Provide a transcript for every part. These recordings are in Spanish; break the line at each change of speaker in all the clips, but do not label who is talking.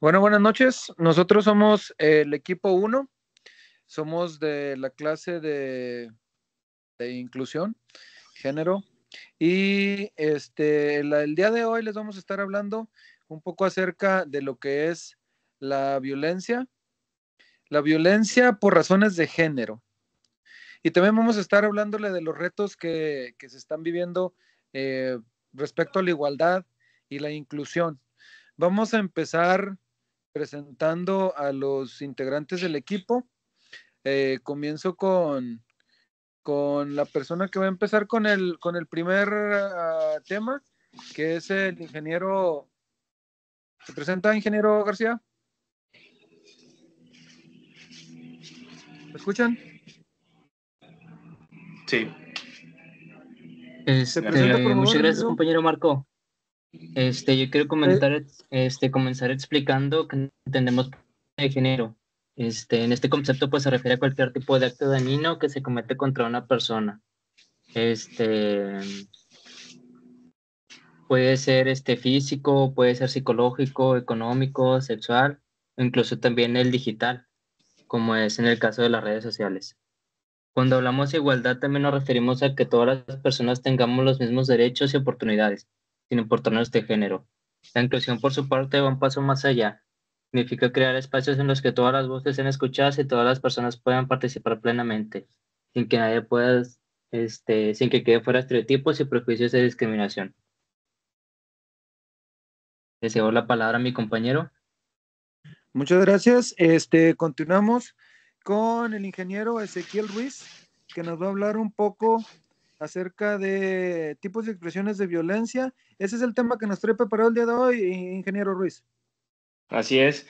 Bueno, buenas noches. Nosotros somos el equipo 1, somos de la clase de inclusión, género, y el día de hoy les vamos a estar hablando un poco acerca de lo que es la violencia por razones de género. Y también vamos a estar hablándole de los retos que se están viviendo eh, respecto a la igualdad y la inclusión. Vamos a empezar presentando a los integrantes del equipo. Comienzo con la persona que va a empezar con el primer tema, que es el ingeniero. ¿Se presenta, ingeniero García? ¿Me escuchan?
Sí,
¿Se presenta, por favor,
Muchas gracias,
ingeniero?
compañero Marco. Yo quiero
Eh,
comenzar explicando que entendemos de género. En este concepto, pues se refiere a cualquier tipo de acto dañino que se comete contra una persona. Este, Puede ser físico, puede ser psicológico, económico, sexual, o incluso también el digital, como es en el caso de las redes sociales. Cuando hablamos de igualdad, también nos referimos a que todas las personas tengamos los mismos derechos y oportunidades, sin importarnos de género. La inclusión, por su parte, va un paso más allá. Significa crear espacios en los que todas las voces sean escuchadas y todas las personas puedan participar plenamente, sin que nadie pueda, sin que quede fuera estereotipos y prejuicios de discriminación. Le cedo la palabra a mi compañero.
Muchas gracias. Continuamos con el ingeniero Ezequiel Ruiz, que nos va a hablar un poco acerca de tipos de expresiones de violencia. Ese es el tema que nos trae preparado el día de hoy, ingeniero Ruiz.
así es.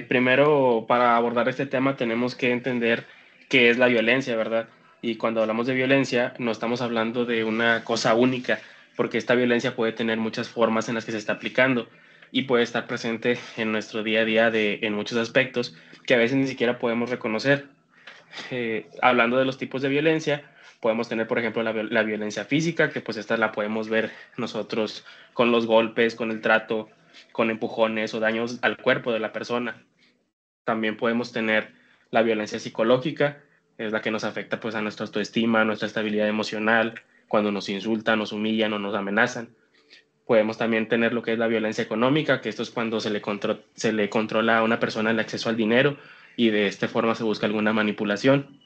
Primero, para abordar este tema tenemos que entender qué es la violencia, ¿verdad? Y cuando hablamos de violencia, no estamos hablando de una cosa única, porque esta violencia puede tener muchas formas en las que se está aplicando y puede estar presente en nuestro día a día en muchos aspectos que a veces ni siquiera podemos reconocer. Hablando de los tipos de violencia, podemos tener, por ejemplo, la violencia física, que pues esta la podemos ver nosotros con los golpes, con el trato, con empujones o daños al cuerpo de la persona. También podemos tener la violencia psicológica, es la que nos afecta pues a nuestra autoestima, a nuestra estabilidad emocional, cuando nos insultan, nos humillan o nos amenazan. Podemos también tener lo que es la violencia económica, que esto es cuando se le controla a una persona el acceso al dinero y de esta forma se busca alguna manipulación.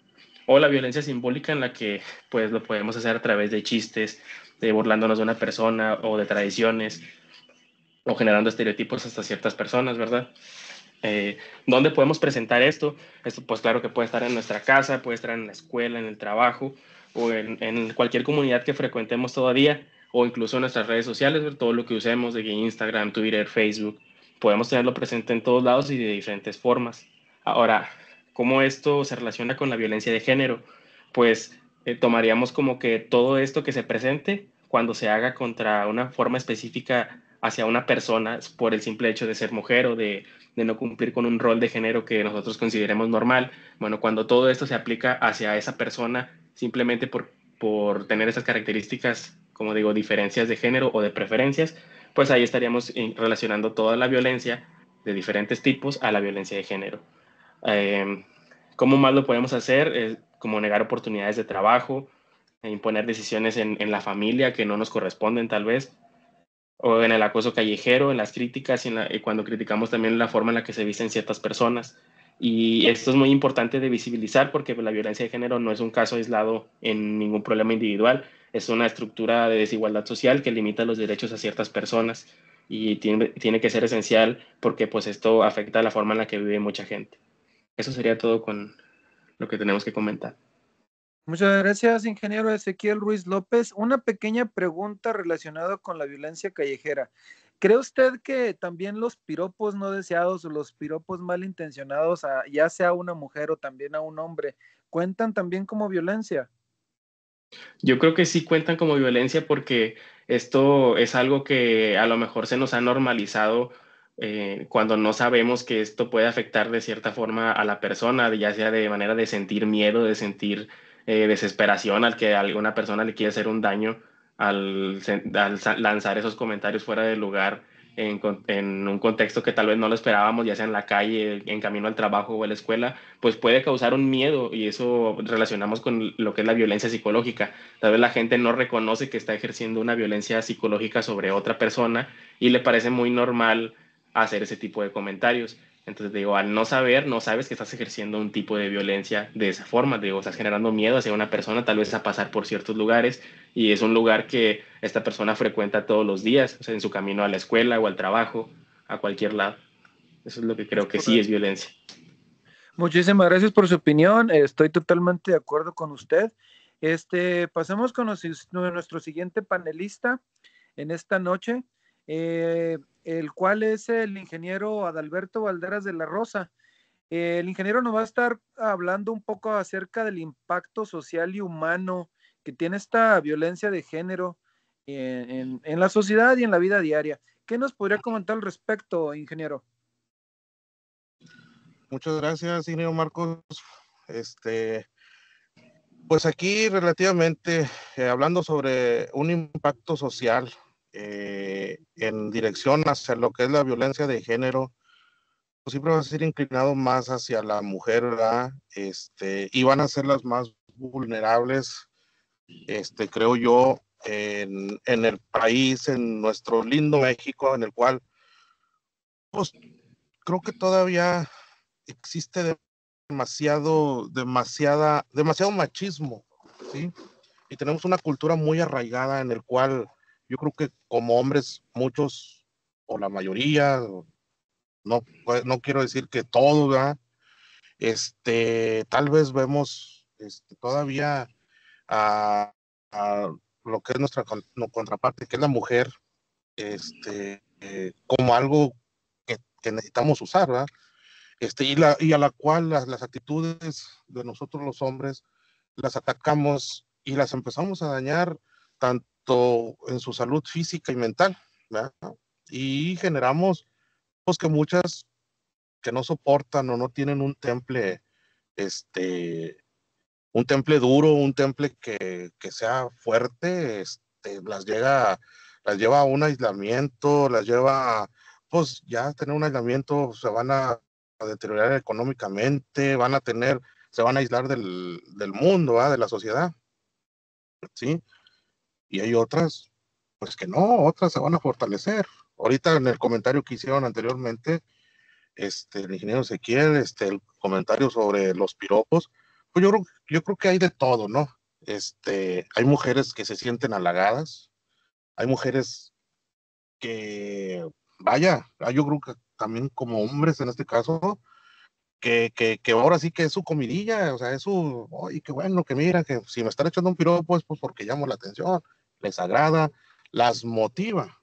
O la violencia simbólica en la que pues lo podemos hacer a través de chistes, de burlándonos de una persona o de tradiciones o generando estereotipos hasta ciertas personas, ¿verdad? ¿Dónde podemos presentar esto? Esto pues claro que puede estar en nuestra casa, puede estar en la escuela, en el trabajo o en cualquier comunidad que frecuentemos todavía o incluso en nuestras redes sociales, ver todo lo que usemos de Instagram, Twitter, Facebook. Podemos tenerlo presente en todos lados y de diferentes formas. Ahora, ¿cómo esto se relaciona con la violencia de género? Pues tomaríamos como que todo esto que se presente cuando se haga contra una forma específica hacia una persona por el simple hecho de ser mujer o de no cumplir con un rol de género que nosotros consideremos normal. Bueno, cuando todo esto se aplica hacia esa persona simplemente por tener esas características, como digo, diferencias de género o de preferencias, pues ahí estaríamos relacionando toda la violencia de diferentes tipos a la violencia de género. Eh, ¿Cómo más lo podemos hacer? Como negar oportunidades de trabajo, imponer decisiones en la familia que no nos corresponden tal vez, o en el acoso callejero, en las críticas y cuando criticamos también la forma en la que se visten ciertas personas. Y esto es muy importante de visibilizar porque la violencia de género no es un caso aislado en ningún problema individual, es una estructura de desigualdad social que limita los derechos a ciertas personas y tiene que ser esencial porque pues esto afecta la forma en la que vive mucha gente. Eso sería todo con lo que tenemos que comentar.
Muchas gracias, ingeniero Ezequiel Ruiz López. Una pequeña pregunta relacionada con la violencia callejera. ¿Cree usted que también los piropos no deseados o los piropos malintencionados, ya sea a una mujer o también a un hombre, cuentan también como violencia?
Yo creo que sí cuentan como violencia porque esto es algo que a lo mejor se nos ha normalizado cuando no sabemos que esto puede afectar de cierta forma a la persona, ya sea de manera de sentir miedo, de sentir desesperación al que alguna persona le quiere hacer un daño al lanzar esos comentarios fuera de lugar en un contexto que tal vez no lo esperábamos, ya sea en la calle, en camino al trabajo o a la escuela, pues puede causar un miedo, y eso relacionamos con lo que es la violencia psicológica. Tal vez la gente no reconoce que está ejerciendo una violencia psicológica sobre otra persona y le parece muy normal hacer ese tipo de comentarios. Entonces, digo, al no saber, no sabes que estás ejerciendo un tipo de violencia de esa forma. Digo, estás generando miedo hacia una persona, tal vez a pasar por ciertos lugares, y es un lugar que esta persona frecuenta todos los días, o sea, en su camino a la escuela o al trabajo, a cualquier lado. Eso es lo que
Es
creo que sí es
correcto.
violencia.
Muchísimas gracias por su opinión. Estoy totalmente de acuerdo con usted. Pasemos con nuestro siguiente panelista en esta noche, el cual es el ingeniero Adalberto Valderas de la Rosa. El ingeniero nos va a estar hablando un poco acerca del impacto social y humano que tiene esta violencia de género en la sociedad y en la vida diaria. ¿Qué nos podría comentar al respecto, ingeniero?
Muchas gracias, ingeniero Marcos. Pues aquí relativamente hablando sobre un impacto social en dirección hacia lo que es la violencia de género, pues siempre va a ser inclinado más hacia la mujer, ¿verdad? Y van a ser las más vulnerables, creo yo, en el país, en nuestro lindo México, en el cual, pues creo que todavía existe demasiado machismo, ¿sí? Y tenemos una cultura muy arraigada en el cual yo creo que como hombres, muchos, o la mayoría, no, pues, no quiero decir que todos, ¿verdad? Tal vez vemos todavía a, a lo que es nuestra contraparte, que es la mujer, como algo que necesitamos usar, ¿verdad? Y a la cual las actitudes de nosotros los hombres las atacamos y las empezamos a dañar tanto en su salud física y mental, ¿verdad? Y generamos, pues, que muchas que no soportan o no tienen este, un temple duro, un temple que sea fuerte, las lleva a un aislamiento, las lleva, pues ya a tener un aislamiento, se van a deteriorar económicamente, se van a aislar del mundo, ¿verdad? De la sociedad, ¿sí? Y hay otras, pues que no, otras se van a fortalecer. Ahorita en el comentario que hicieron anteriormente, el ingeniero Ezequiel, el comentario sobre los piropos, pues yo creo que hay de todo, ¿no? Hay mujeres que se sienten halagadas, hay mujeres que, vaya, yo creo que también como hombres en este caso, que ahora sí que es su comidilla, o sea, oye, qué bueno, que mira, que si me están echando un piropo es pues porque llamo la atención, les agrada, las motiva.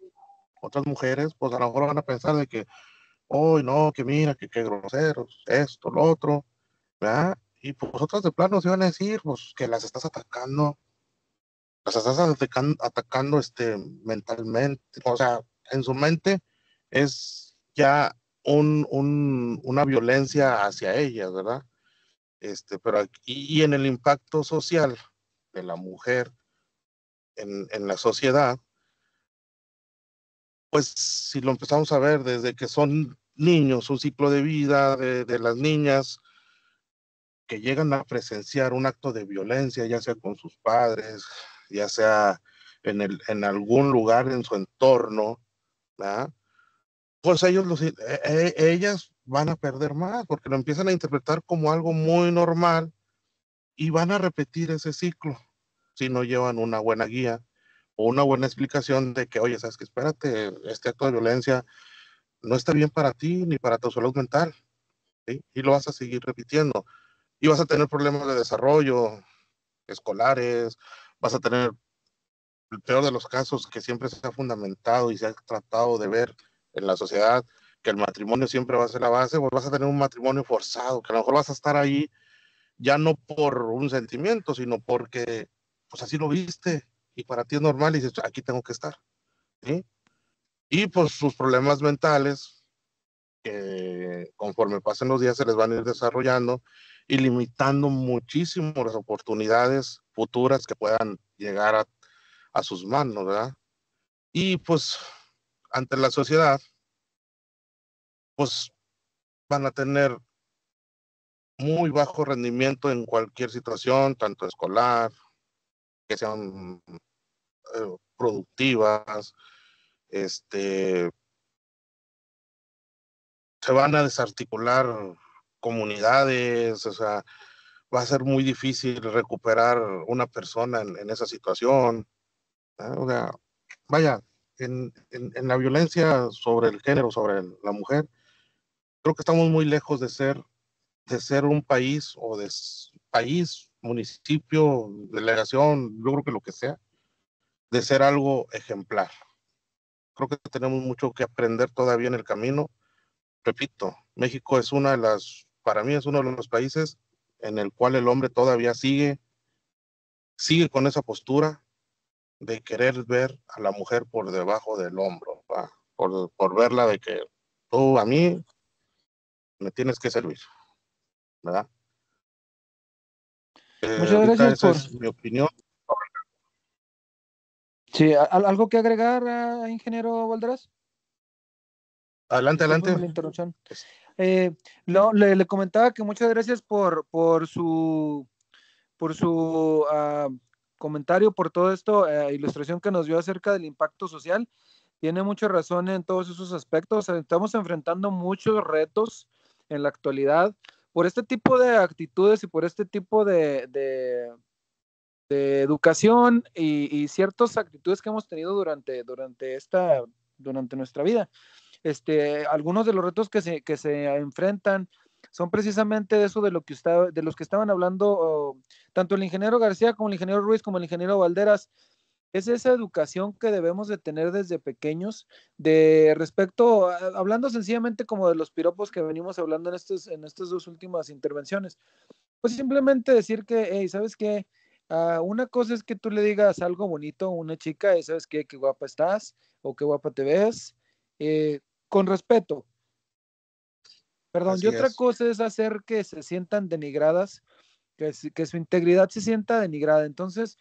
Otras mujeres, pues a lo mejor van a pensar de que, oh, no, que mira, que qué groseros, esto, lo otro, ¿verdad? Y pues otras de plano se van a decir, pues que las estás atacando mentalmente, o sea, en su mente es ya una violencia hacia ellas, ¿verdad? Pero y en el impacto social de la mujer en la sociedad, pues si lo empezamos a ver desde que son niños, un ciclo de vida de las niñas que llegan a presenciar un acto de violencia, ya sea con sus padres, ya sea en algún lugar en su entorno, ¿verdad? Pues ellas van a perder más porque lo empiezan a interpretar como algo muy normal y van a repetir ese ciclo si no llevan una buena guía o una buena explicación de que, oye, sabes que espérate, este acto de violencia no está bien para ti ni para tu salud mental, ¿sí? Y lo vas a seguir repitiendo y vas a tener problemas de desarrollo escolares, vas a tener el peor de los casos que siempre se ha fundamentado y se ha tratado de ver en la sociedad, que el matrimonio siempre va a ser la base, pues vas a tener un matrimonio forzado, que a lo mejor vas a estar ahí ya no por un sentimiento, sino porque pues así lo viste y para ti es normal y dices, aquí tengo que estar, ¿sí? Y pues sus problemas mentales, que conforme pasen los días se les van a ir desarrollando y limitando muchísimo las oportunidades futuras que puedan llegar a sus manos, ¿verdad? Y pues ante la sociedad, pues van a tener muy bajo rendimiento en cualquier situación, tanto escolar, que sean productivas, se van a desarticular comunidades, o sea, va a ser muy difícil recuperar una persona en esa situación. O sea, vaya, en la violencia sobre el género, sobre la mujer, creo que estamos muy lejos de ser un país o de país, municipio, delegación, yo creo que lo que sea, de ser algo ejemplar. Creo que tenemos mucho que aprender todavía en el camino. Repito, México es para mí es uno de los países en el cual el hombre todavía sigue con esa postura de querer ver a la mujer por debajo del hombro, ¿va? Por verla de que tú a mí me tienes que servir, ¿verdad?
Muchas
Ahorita
gracias
esa
por...
es mi opinión.
Sí, ¿algo que agregar, ingeniero Valderas?
Adelante,
Discúlpeme
adelante.
la interrupción.
Es-
Le comentaba que muchas gracias por su comentario, por todo esto, ilustración que nos dio acerca del impacto social. Tiene mucha razón en todos esos aspectos. Estamos enfrentando muchos retos en la actualidad por este tipo de actitudes y por este tipo de educación y ciertas actitudes que hemos tenido durante nuestra vida. Algunos de los retos que se enfrentan son precisamente de eso de los que estaban hablando tanto el ingeniero García como el ingeniero Ruiz como el ingeniero Valderas. Es esa educación que debemos de tener desde pequeños, de respecto, hablando sencillamente como de los piropos que venimos hablando en estas dos últimas intervenciones. Pues simplemente decir que, hey, ¿sabes qué? Una cosa es que tú le digas algo bonito a una chica, y ¿sabes qué? Qué guapa estás o qué guapa te ves, eh, con respeto, perdón. Y
Así
otra
es.
cosa es hacer que se sientan denigradas, que su integridad se sienta denigrada. Entonces,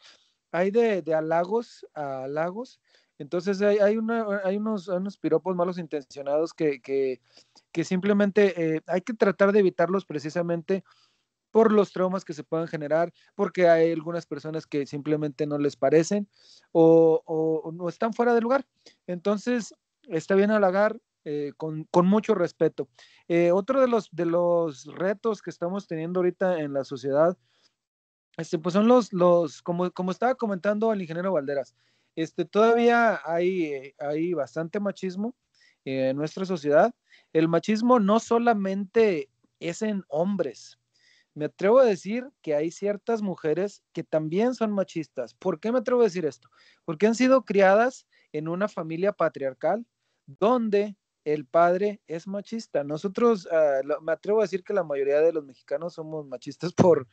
hay de halagos a halagos. Entonces, hay unos piropos malos intencionados que simplemente hay que tratar de evitarlos precisamente por los traumas que se puedan generar, porque hay algunas personas que simplemente no les parecen o no están fuera de lugar. Entonces, está bien halagar con mucho respeto. Otro de los retos que estamos teniendo ahorita en la sociedad, pues son como estaba comentando el ingeniero Valderas, todavía hay bastante machismo en nuestra sociedad. El machismo no solamente es en hombres. Me atrevo a decir que hay ciertas mujeres que también son machistas. ¿Por qué me atrevo a decir esto? Porque han sido criadas en una familia patriarcal donde el padre es machista. Nosotros, me atrevo a decir que la mayoría de los mexicanos somos machistas por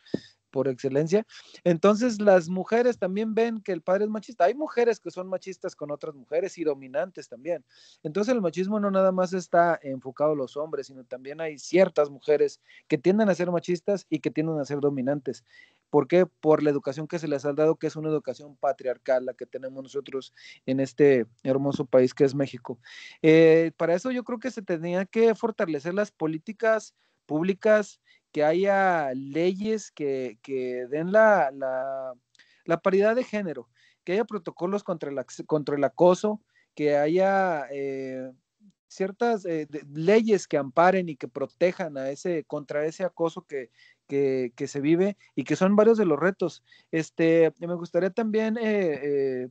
excelencia. Entonces las mujeres también ven que el padre es machista. Hay mujeres que son machistas con otras mujeres y dominantes también. Entonces el machismo no nada más está enfocado a los hombres, sino también hay ciertas mujeres que tienden a ser machistas y que tienden a ser dominantes. ¿Por qué? Por la educación que se les ha dado, que es una educación patriarcal, la que tenemos nosotros en este hermoso país que es México. Para eso yo creo que se tenía que fortalecer las políticas públicas, que haya leyes que den la paridad de género, que haya protocolos contra el acoso, que haya ciertas leyes que amparen y que protejan contra ese acoso que se vive y que son varios de los retos. Me gustaría también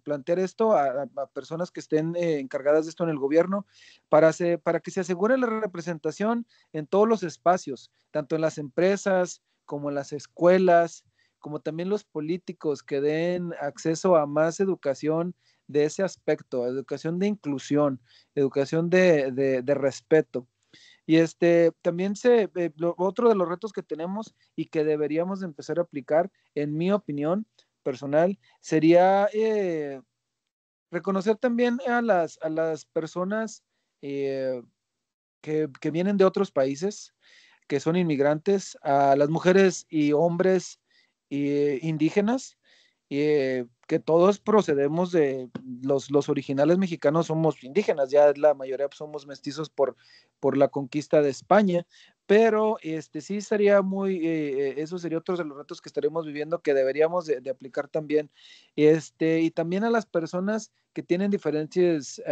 plantear esto a personas que estén encargadas de esto en el gobierno para que se asegure la representación en todos los espacios, tanto en las empresas como en las escuelas, como también los políticos que den acceso a más educación de ese aspecto, educación de inclusión, educación de respeto. Y también otro de los retos que tenemos y que deberíamos de empezar a aplicar, en mi opinión personal, sería reconocer también a las personas eh, que vienen de otros países, que son inmigrantes, a las mujeres y hombres indígenas, que todos procedemos de los originales mexicanos, somos indígenas, ya la mayoría somos mestizos por la conquista de España, pero sí sería eso sería otro de los retos que estaremos viviendo, que deberíamos de aplicar también, y también a las personas que tienen diferentes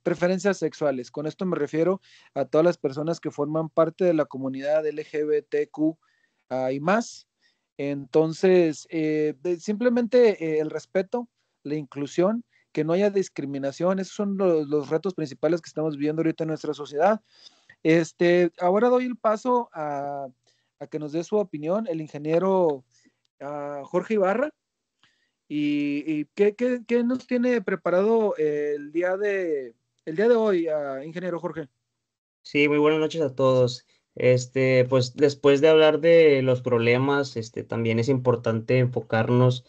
preferencias sexuales. Con esto me refiero a todas las personas que forman parte de la comunidad LGBTQ y más. Entonces, simplemente el respeto, la inclusión, que no haya discriminación, esos son los retos principales que estamos viviendo ahorita en nuestra sociedad. Ahora doy el paso a que nos dé su opinión el ingeniero Jorge Ibarra. ¿Y qué nos tiene preparado el día de hoy, ingeniero Jorge?
Sí, muy buenas noches a todos. Pues después de hablar de los problemas, también es importante enfocarnos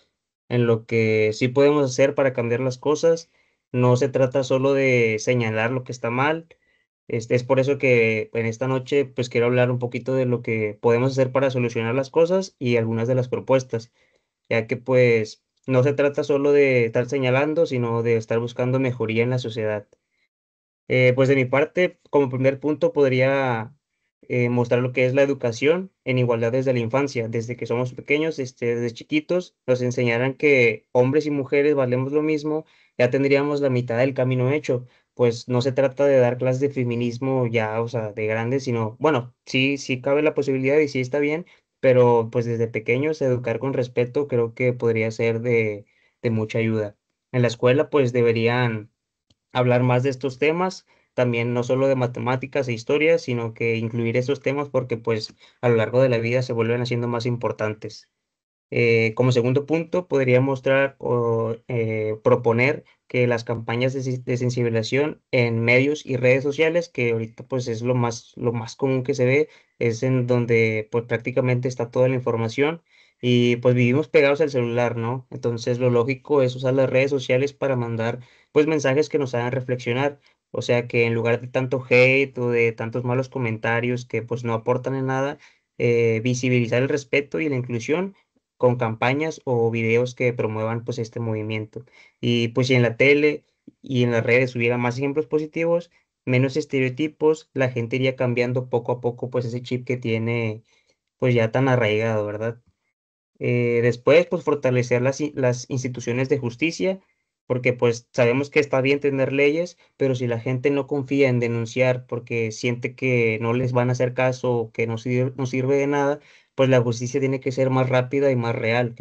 en lo que sí podemos hacer para cambiar las cosas. No se trata solo de señalar lo que está mal. Es por eso que en esta noche pues quiero hablar un poquito de lo que podemos hacer para solucionar las cosas y algunas de las propuestas, ya que pues no se trata solo de estar señalando, sino de estar buscando mejoría en la sociedad. Pues de mi parte, como primer punto, podría mostrar lo que es la educación en igualdad desde la infancia, desde que somos pequeños, desde chiquitos, nos enseñaran que hombres y mujeres valemos lo mismo, ya tendríamos la mitad del camino hecho. Pues no se trata de dar clases de feminismo ya, o sea, de grandes, sino, bueno, sí, sí cabe la posibilidad y sí está bien, pero pues desde pequeños educar con respeto creo que podría ser de mucha ayuda. En la escuela, pues deberían hablar más de estos temas, también no solo de matemáticas e historia, sino que incluir esos temas porque pues a lo largo de la vida se vuelven haciendo más importantes. Como segundo punto, podría mostrar o proponer que las campañas de sensibilización en medios y redes sociales, que ahorita pues es lo más común que se ve, es en donde pues prácticamente está toda la información y pues vivimos pegados al celular, ¿no? Entonces lo lógico es usar las redes sociales para mandar pues mensajes que nos hagan reflexionar. O sea que en lugar de tanto hate o de tantos malos comentarios que pues no aportan en nada, visibilizar el respeto y la inclusión con campañas o videos que promuevan pues este movimiento. Y pues si en la tele y en las redes hubiera más ejemplos positivos, menos estereotipos, la gente iría cambiando poco a poco pues ese chip que tiene pues ya tan arraigado, ¿verdad? Después, pues fortalecer las instituciones de justicia, porque pues sabemos que está bien tener leyes, pero si la gente no confía en denunciar porque siente que no les van a hacer caso o que no sirve de nada, pues la justicia tiene que ser más rápida y más real,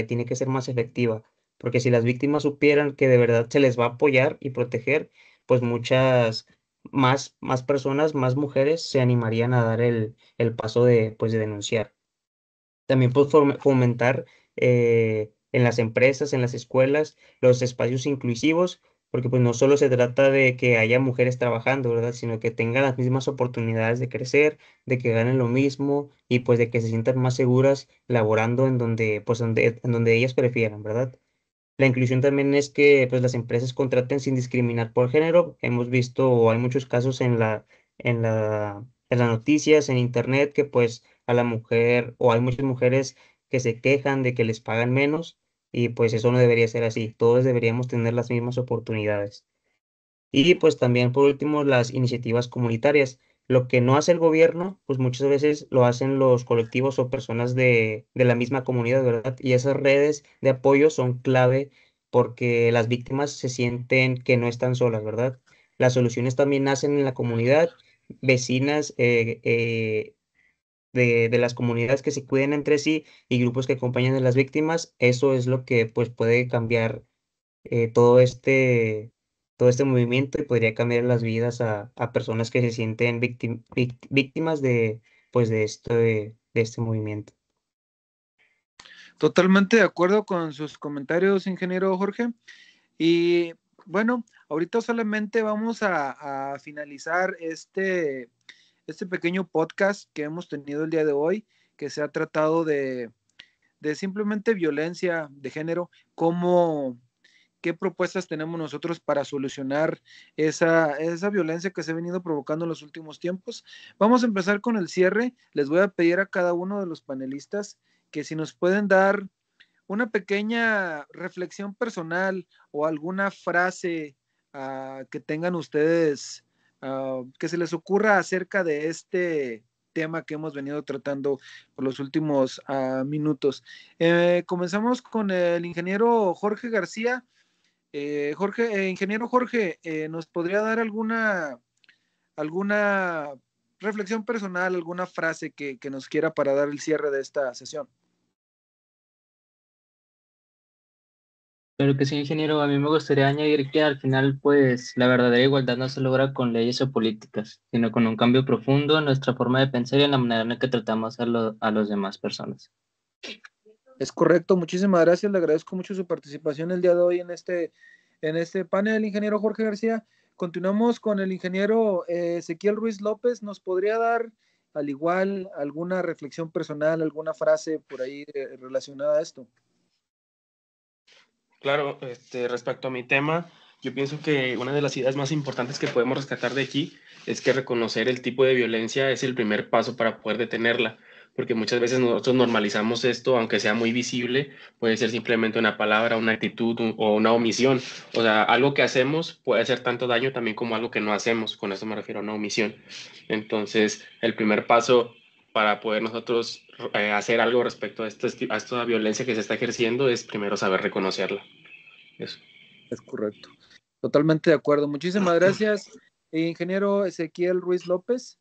tiene que ser más efectiva, porque si las víctimas supieran que de verdad se les va a apoyar y proteger, pues muchas más personas, más mujeres se animarían a dar el paso pues, de denunciar. También pues fomentar en las empresas, en las escuelas, los espacios inclusivos, porque pues no solo se trata de que haya mujeres trabajando, ¿verdad? Sino que tengan las mismas oportunidades de crecer, de que ganen lo mismo y pues de que se sientan más seguras laborando en donde ellas prefieran, ¿verdad? La inclusión también es que pues, las empresas contraten sin discriminar por género. Hemos visto, o hay muchos casos en las noticias, en internet, que pues a la mujer, o hay muchas mujeres que se quejan de que les pagan menos, y pues eso no debería ser así. Todos deberíamos tener las mismas oportunidades. Y pues también por último las iniciativas comunitarias. Lo que no hace el gobierno, pues muchas veces lo hacen los colectivos o personas de la misma comunidad, ¿verdad? Y esas redes de apoyo son clave porque las víctimas se sienten que no están solas, ¿verdad? Las soluciones también nacen en la comunidad, vecinas de las comunidades que se cuiden entre sí y grupos que acompañan a las víctimas. Eso es lo que pues puede cambiar eh, todo este, todo este movimiento y podría cambiar las vidas a personas que se sienten víctimas pues de este movimiento.
Totalmente de acuerdo con sus comentarios, ingeniero Jorge. Y bueno, ahorita solamente vamos a finalizar este pequeño podcast que hemos tenido el día de hoy, que se ha tratado de simplemente violencia de género, qué propuestas tenemos nosotros para solucionar esa violencia que se ha venido provocando en los últimos tiempos. Vamos a empezar con el cierre. Les voy a pedir a cada uno de los panelistas que si nos pueden dar una pequeña reflexión personal o alguna frase que tengan ustedes, que se les ocurra acerca de este tema que hemos venido tratando por los últimos minutos. Comenzamos con el ingeniero Jorge García. Ingeniero Jorge, ¿nos podría dar alguna reflexión personal, alguna frase que nos quiera para dar el cierre de esta sesión?
Claro que sí, ingeniero. A mí me gustaría añadir que al final, pues, la verdadera igualdad no se logra con leyes o políticas, sino con un cambio profundo en nuestra forma de pensar y en la manera en la que tratamos a los demás personas.
Es correcto, muchísimas gracias. Le agradezco mucho su participación el día de hoy en este panel, ingeniero Jorge García. Continuamos con el ingeniero Ezequiel Ruiz López. ¿Nos podría dar, al igual, alguna reflexión personal, alguna frase por ahí relacionada a esto?
Claro, respecto a mi tema, yo pienso que una de las ideas más importantes que podemos rescatar de aquí es que reconocer el tipo de violencia es el primer paso para poder detenerla, porque muchas veces nosotros normalizamos esto, aunque sea muy visible, puede ser simplemente una palabra, una actitud o una omisión. O sea, algo que hacemos puede hacer tanto daño también como algo que no hacemos, con eso me refiero a una omisión. Entonces, el primer paso para poder nosotros hacer algo respecto a esta violencia que se está ejerciendo es primero saber reconocerla. Eso.
Es correcto. Totalmente de acuerdo. Muchísimas gracias, ingeniero Ezequiel Ruiz López.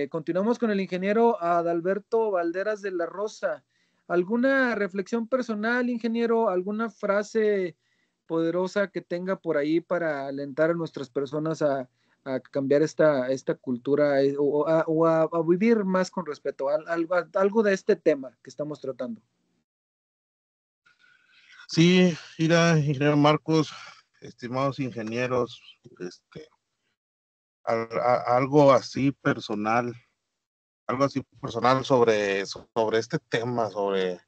Continuamos con el ingeniero Adalberto Valderas de la Rosa. ¿Alguna reflexión personal, ingeniero? ¿Alguna frase poderosa que tenga por ahí para alentar a nuestras personas a cambiar esta cultura o a vivir más con respeto? Algo de este tema que estamos tratando.
Sí, mira, ingeniero Marcos, estimados ingenieros, algo así personal sobre este tema, sobre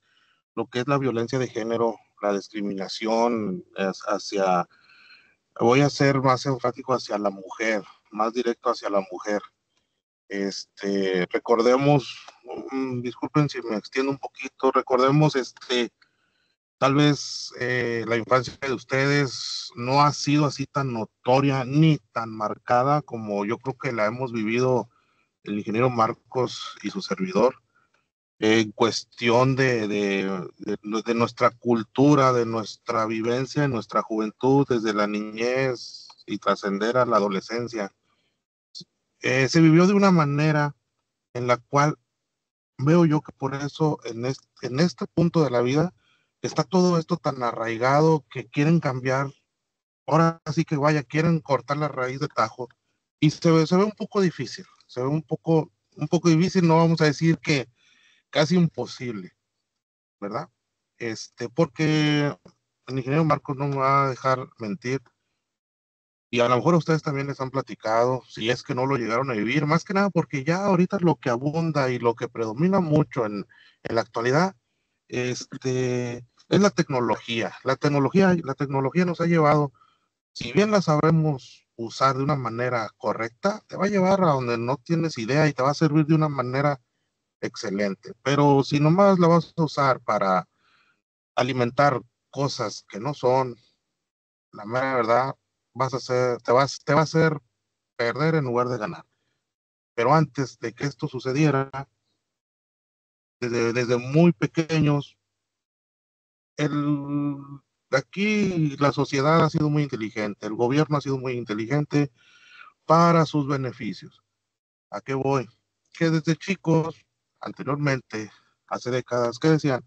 lo que es la violencia de género, la discriminación voy a ser más enfático hacia la mujer, más directo hacia la mujer. Recordemos, disculpen si me extiendo un poquito, recordemos, tal vez la infancia de ustedes no ha sido así tan notoria ni tan marcada como yo creo que la hemos vivido el ingeniero Marcos y su servidor, en cuestión de nuestra cultura, de nuestra vivencia, en nuestra juventud, desde la niñez y trascender a la adolescencia. Se vivió de una manera en la cual veo yo que por eso en este punto de la vida está todo esto tan arraigado que quieren cambiar. Ahora sí que vaya, quieren cortar la raíz de tajo y se ve un poco difícil, se ve un poco difícil, no vamos a decir que casi imposible, ¿verdad? Porque el ingeniero Marcos no me va a dejar mentir, y a lo mejor ustedes también les han platicado, si es que no lo llegaron a vivir, más que nada porque ya ahorita lo que abunda y lo que predomina mucho en la actualidad, es la tecnología. La tecnología nos ha llevado, si bien la sabemos usar de una manera correcta, te va a llevar a donde no tienes idea y te va a servir de una manera excelente. Pero si nomás la vas a usar para alimentar cosas que no son, la mera verdad, te va a hacer perder en lugar de ganar. Pero antes de que esto sucediera, desde muy pequeños, el, aquí la sociedad ha sido muy inteligente, el gobierno ha sido muy inteligente para sus beneficios. ¿A qué voy? Que desde chicos, anteriormente, hace décadas, ¿qué decían?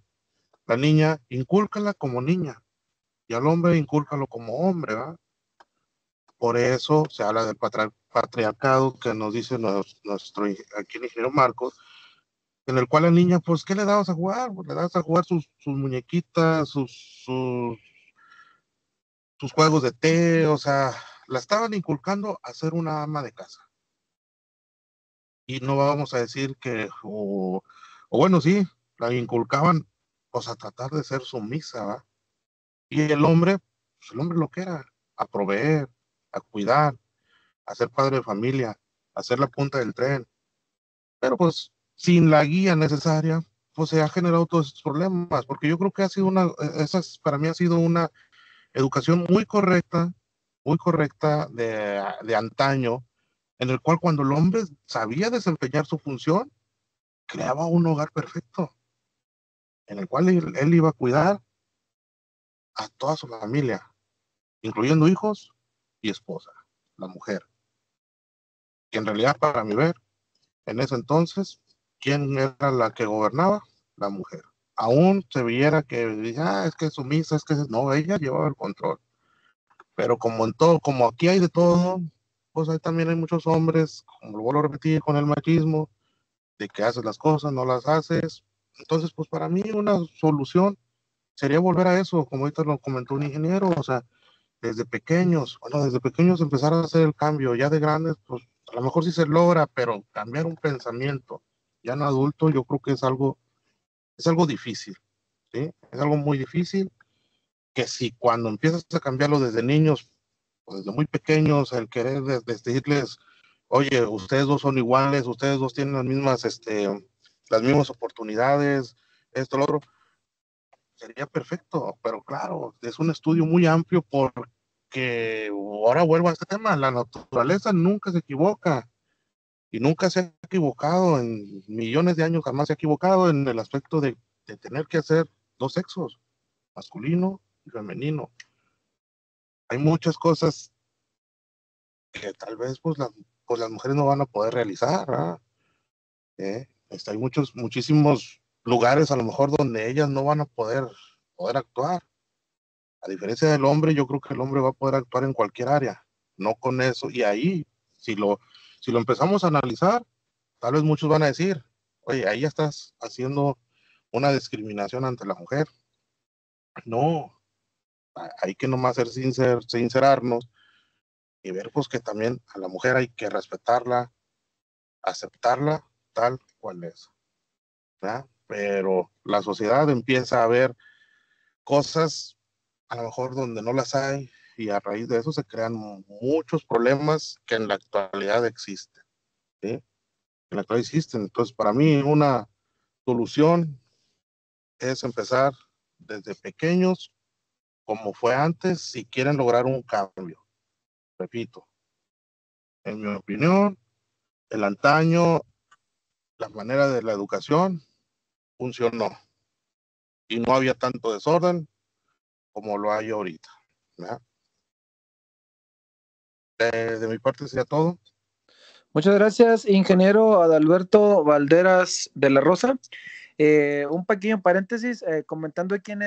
La niña, incúlcala como niña, y al hombre, incúlcalo como hombre, ¿verdad? Por eso se habla del patriarcado que nos dice nuestro aquí el ingeniero Marcos, en el cual la niña, pues, ¿qué le dabas a jugar? Pues, le dabas a jugar sus muñequitas, sus juegos de té, o sea, la estaban inculcando a ser una ama de casa. Y no vamos a decir o bueno, sí, la inculcaban, pues, a tratar de ser sumisa, ¿va? Y pues, el hombre lo que era, a proveer, a cuidar, a ser padre de familia, a ser la punta del tren, pero pues sin la guía necesaria, pues se ha generado todos estos problemas, porque yo creo que para mí ha sido una educación muy correcta de antaño, en el cual cuando el hombre sabía desempeñar su función, creaba un hogar perfecto, en el cual él iba a cuidar a toda su familia, incluyendo hijos y esposa, la mujer. Que en realidad, para mi ver, en ese entonces, ¿quién era la que gobernaba? La mujer. Aún se viera que, es que es sumisa, no, ella llevaba el control. Pero como en todo, como aquí hay de todo, pues ahí también hay muchos hombres, como lo vuelvo a repetir, con el machismo, de que haces las cosas, no las haces. Entonces, pues para mí una solución sería volver a eso, como ahorita lo comentó un ingeniero, o sea, desde pequeños empezar a hacer el cambio, ya de grandes, pues a lo mejor sí se logra, pero cambiar un pensamiento, ya en adulto, yo creo que es algo difícil, ¿sí? Es algo muy difícil, que si cuando empiezas a cambiarlo desde niños, o desde muy pequeños, el querer decirles, oye, ustedes dos son iguales, ustedes dos tienen las mismas oportunidades, esto, lo otro, sería perfecto, pero claro, es un estudio muy amplio porque ahora vuelvo a este tema, la naturaleza nunca se equivoca y nunca se ha equivocado en millones de años, jamás se ha equivocado en el aspecto de tener que hacer dos sexos, masculino y femenino. Hay muchas cosas que tal vez pues las mujeres no van a poder realizar, ¿verdad? Hay muchísimos lugares a lo mejor donde ellas no van a poder actuar. A diferencia del hombre, yo creo que el hombre va a poder actuar en cualquier área, no con eso. Y ahí, si lo empezamos a analizar, tal vez muchos van a decir, oye, ahí ya estás haciendo una discriminación ante la mujer. No, hay que nomás sincerarnos y ver pues que también a la mujer hay que respetarla, aceptarla tal cual es, ¿verdad? Pero la sociedad empieza a ver cosas a lo mejor donde no las hay y a raíz de eso se crean muchos problemas que en la actualidad existen, ¿sí? En la actualidad existen. Entonces, para mí una solución es empezar desde pequeños, como fue antes, si quieren lograr un cambio. Repito, en mi opinión, el antaño, la manera de la educación funcionó y no había tanto desorden como lo hay ahorita, ¿verdad? De mi parte sería todo.
Muchas gracias, ingeniero Adalberto Valderas de la Rosa. Un pequeño paréntesis, comentando aquí en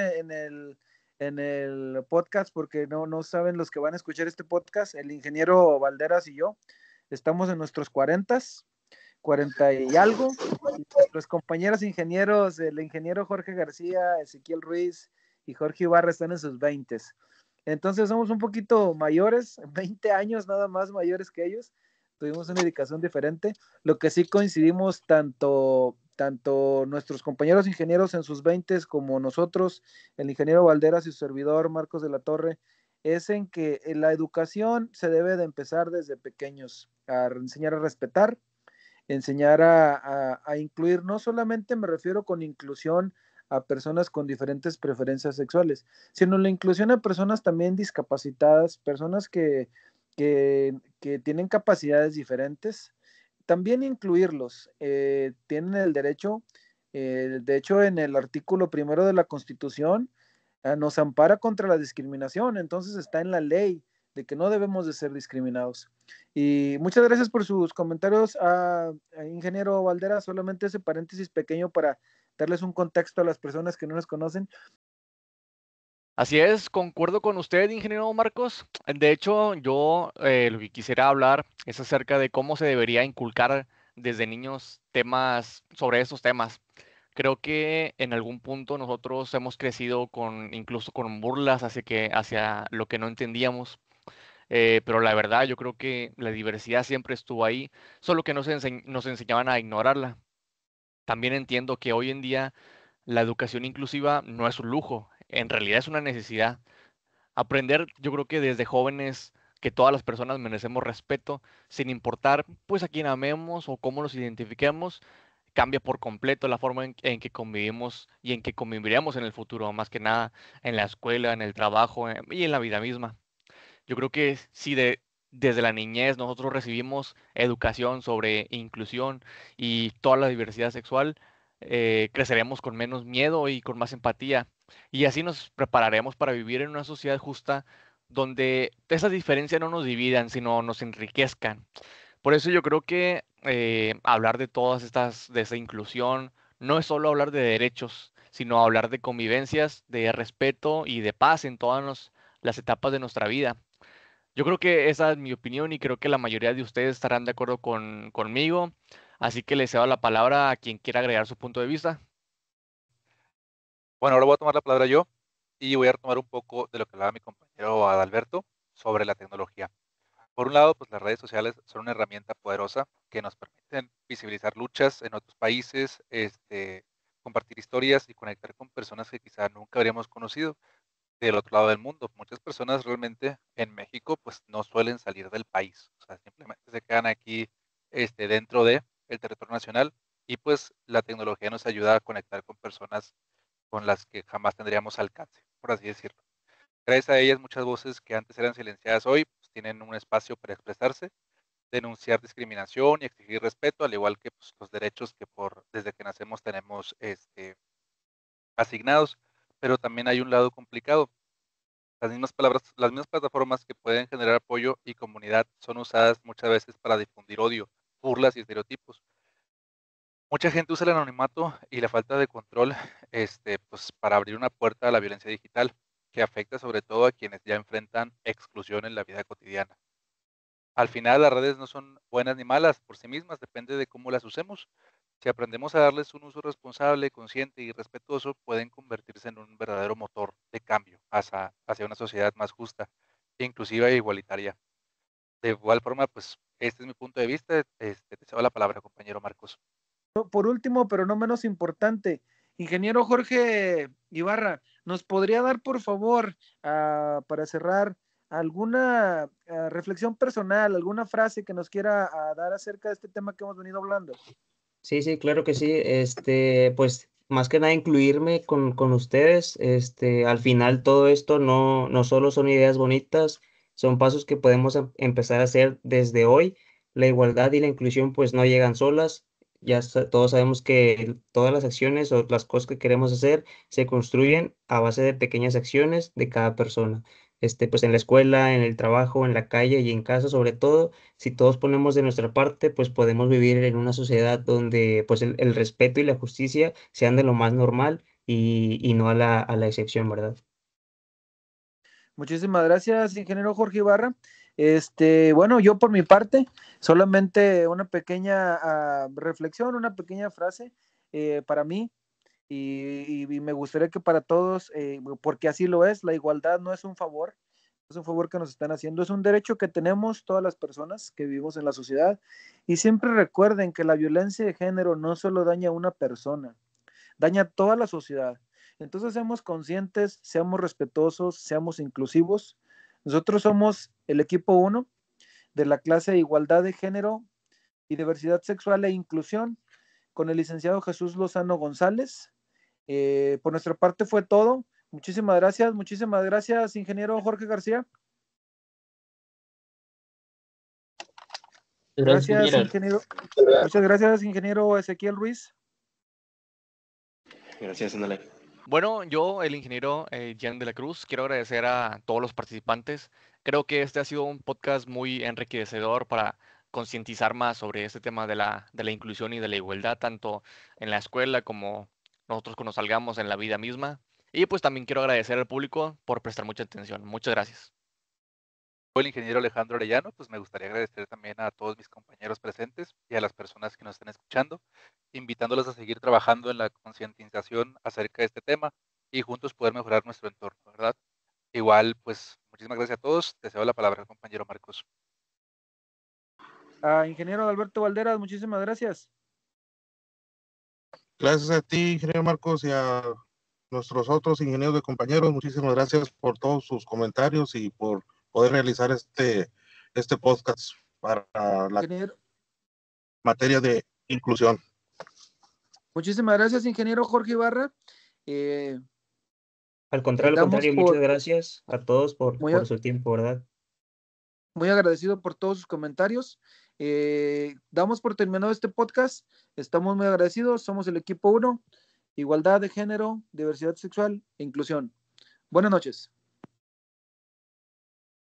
el podcast, porque no saben los que van a escuchar este podcast, el ingeniero Valderas y yo estamos en nuestros 40 y algo, y nuestros compañeros ingenieros, el ingeniero Jorge García, Ezequiel Ruiz y Jorge Ibarra están en sus 20. Entonces somos un poquito mayores, 20 años nada más mayores que ellos, tuvimos una dedicación diferente. Lo que sí coincidimos tanto nuestros compañeros ingenieros en sus 20 como nosotros, el ingeniero Valderas y su servidor Marcos de la Torre, es en que la educación se debe de empezar desde pequeños, a enseñar a respetar, enseñar a incluir, no solamente me refiero con inclusión a personas con diferentes preferencias sexuales, sino la inclusión a personas también discapacitadas, personas que tienen capacidades diferentes, también incluirlos. Tienen el derecho, de hecho en el artículo primero de la Constitución, nos ampara contra la discriminación, entonces está en la ley de que no debemos de ser discriminados. Y muchas gracias por sus comentarios, ingeniero Valdera. Solamente ese paréntesis pequeño para darles un contexto a las personas que no nos conocen.
Así es, concuerdo con usted, ingeniero Marcos. De hecho, yo lo que quisiera hablar es acerca de cómo se debería inculcar desde niños temas sobre esos temas. Creo que en algún punto nosotros hemos crecido incluso con burlas hacia lo que no entendíamos. Pero la verdad, yo creo que la diversidad siempre estuvo ahí, solo que nos enseñaban a ignorarla. También entiendo que hoy en día la educación inclusiva no es un lujo, en realidad es una necesidad. Aprender, yo creo que desde jóvenes, que todas las personas merecemos respeto, sin importar pues a quién amemos o cómo nos identifiquemos, cambia por completo la forma en que convivimos y en que conviviremos en el futuro, más que nada en la escuela, en el trabajo y en la vida misma. Yo creo que si desde la niñez nosotros recibimos educación sobre inclusión y toda la diversidad sexual, creceremos con menos miedo y con más empatía. Y así nos prepararemos para vivir en una sociedad justa donde esas diferencias no nos dividan, sino nos enriquezcan. Por eso yo creo que hablar de todas estas, de esa inclusión, no es solo hablar de derechos, sino hablar de convivencias, de respeto y de paz en todas las etapas de nuestra vida. Yo creo que esa es mi opinión y creo que la mayoría de ustedes estarán de acuerdo conmigo. Así que le cedo la palabra a quien quiera agregar su punto de vista.
Bueno, ahora voy a tomar la palabra yo y voy a retomar un poco de lo que hablaba mi compañero Adalberto sobre la tecnología. Por un lado, pues las redes sociales son una herramienta poderosa que nos permiten visibilizar luchas en otros países, compartir historias y conectar con personas que quizá nunca habríamos conocido del otro lado del mundo. Muchas personas realmente en México pues no suelen salir del país, o sea, simplemente se quedan aquí dentro de el territorio nacional y pues la tecnología nos ayuda a conectar con personas con las que jamás tendríamos alcance, por así decirlo. Gracias a ellas, muchas voces que antes eran silenciadas hoy pues, tienen un espacio para expresarse, denunciar discriminación y exigir respeto, al igual que pues, los derechos que desde que nacemos tenemos asignados. Pero también hay un lado complicado. Las mismas palabras, las mismas plataformas que pueden generar apoyo y comunidad son usadas muchas veces para difundir odio, burlas y estereotipos. Mucha gente usa el anonimato y la falta de control pues, para abrir una puerta a la violencia digital, que afecta sobre todo a quienes ya enfrentan exclusión en la vida cotidiana. Al final, las redes no son buenas ni malas por sí mismas, depende de cómo las usemos. Si aprendemos a darles un uso responsable, consciente y respetuoso, pueden convertirse en un verdadero motor de cambio hacia una sociedad más justa, inclusiva e igualitaria. De igual forma, pues este es mi punto de vista. Te cedo la palabra, compañero Marcos.
Por último, pero no menos importante, ingeniero Jorge Ibarra, ¿nos podría dar, por favor, para cerrar, alguna reflexión personal, alguna frase que nos quiera dar acerca de este tema que hemos venido hablando?
Sí, sí, claro que sí. Pues más que nada incluirme con ustedes. Al final todo esto no solo son ideas bonitas, son pasos que podemos empezar a hacer desde hoy. La igualdad y la inclusión pues no llegan solas. Todos sabemos que todas las acciones o las cosas que queremos hacer se construyen a base de pequeñas acciones de cada persona. Pues en la escuela, en el trabajo, en la calle y en casa sobre todo, si todos ponemos de nuestra parte, pues podemos vivir en una sociedad donde pues el respeto y la justicia sean de lo más normal y no a la excepción, ¿verdad?
Muchísimas gracias, ingeniero Jorge Ibarra. Bueno, yo por mi parte, solamente una pequeña reflexión, una pequeña frase para mí, y me gustaría que para todos, porque así lo es, la igualdad no es un favor, es un favor que nos están haciendo, es un derecho que tenemos todas las personas que vivimos en la sociedad. Y siempre recuerden que la violencia de género no solo daña a una persona, daña a toda la sociedad. Entonces seamos conscientes, seamos respetuosos, seamos inclusivos. Nosotros somos el equipo 1 de la clase de Igualdad de Género y Diversidad Sexual e Inclusión con el licenciado Jesús Lozano González. Por nuestra parte fue todo. Muchísimas gracias, ingeniero Jorge García. Gracias, ingeniero. Muchas gracias, ingeniero Ezequiel Ruiz.
Gracias, Andale.
Bueno, yo, el ingeniero Jan de la Cruz, quiero agradecer a todos los participantes. Creo que este ha sido un podcast muy enriquecedor para concientizar más sobre este tema de la inclusión y de la igualdad, tanto en la escuela como nosotros cuando salgamos en la vida misma. Y pues también quiero agradecer al público por prestar mucha atención. Muchas gracias.
Soy el ingeniero Alejandro Arellano, pues me gustaría agradecer también a todos mis compañeros presentes y a las personas que nos están escuchando, invitándolos a seguir trabajando en la concientización acerca de este tema y juntos poder mejorar nuestro entorno, ¿verdad? Igual, pues muchísimas gracias a todos. Te cedo la palabra al compañero Marcos.
Ingeniero Alberto Valderas, muchísimas gracias.
Gracias a ti, ingeniero Marcos, y a nuestros otros ingenieros de compañeros. Muchísimas gracias por todos sus comentarios y por poder realizar este podcast para la
Ingeniero,
materia de inclusión.
Muchísimas gracias, ingeniero Jorge Ibarra.
Al contrario, muchas gracias a todos por su tiempo, ¿verdad?
Muy agradecido por todos sus comentarios. Damos por terminado este podcast. Estamos muy agradecidos. Somos el equipo 1, igualdad de género, diversidad sexual e inclusión. Buenas noches.